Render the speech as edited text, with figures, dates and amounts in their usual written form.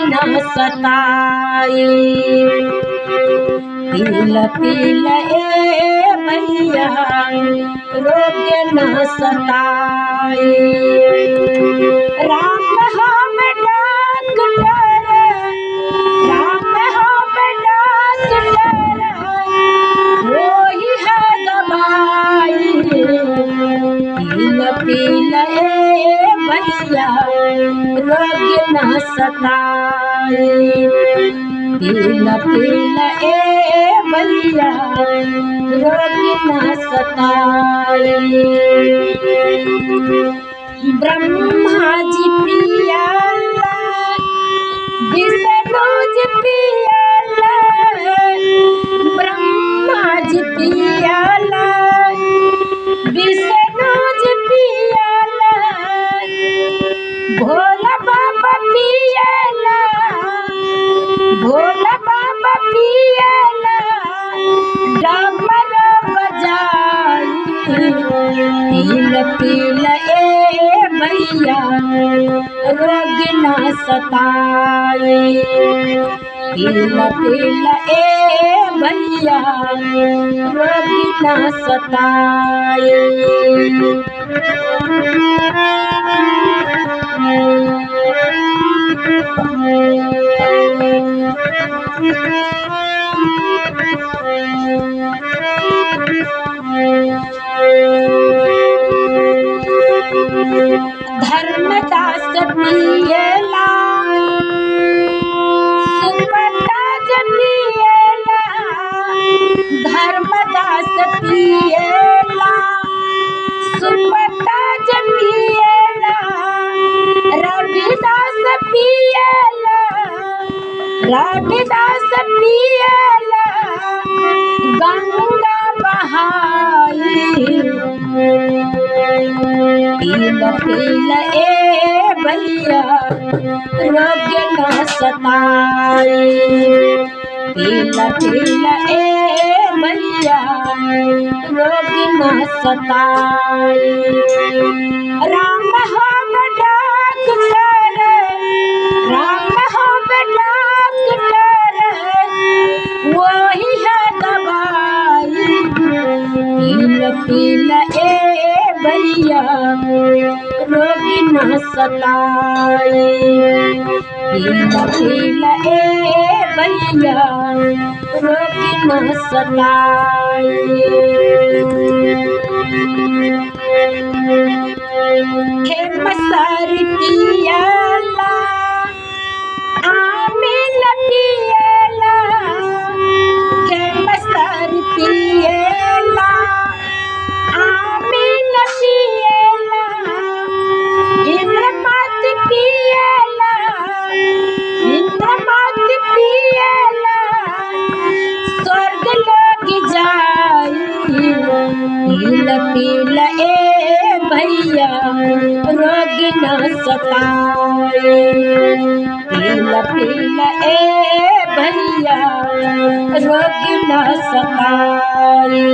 न सताए। पील पील ए भैया रोग न सताए। राम हम डॉक्टर, राम हम डॉक्टर, वही है दवाई। पील पील ए भैया रोग न सताए। पील पील ए भैया रोग न सताए। ब्रह्मा जी पियाला, विष्णु जी पियाला, ब्रह्मा जी पियाला, विष्णु जी पियाला, भोला बाबा पियाला, भोला बाबा पियाला, डमर बजाई। पील पील ए भैया रोग न सताए। पील पील ए भैया रोग न सताए। धर्मदास पियला, सुपरदास पियला, धर्मदास पियला, सुपरदास पियला, रविदास पियला, रविदास पियला, गंगा बहाई। पील पील ए भैया रोग न सताए। पील पील ए भैया रोग न सताए। राम हम डॉक्टर, राम हम डॉक्टर, वही है दवाई। पील पील ए भैया रोग न सताए। पील पील ए भैया रोग न सताए। खेमसर पियला, आमिल पियला, खेमसर पियला, आमिल पियला, इंद्रमत पियला, इंद्रमत पियला, स्वर्ग लोग जाई। पील पील ए भैया रोग न सताए। पील पील ए भैया रोग न सताए।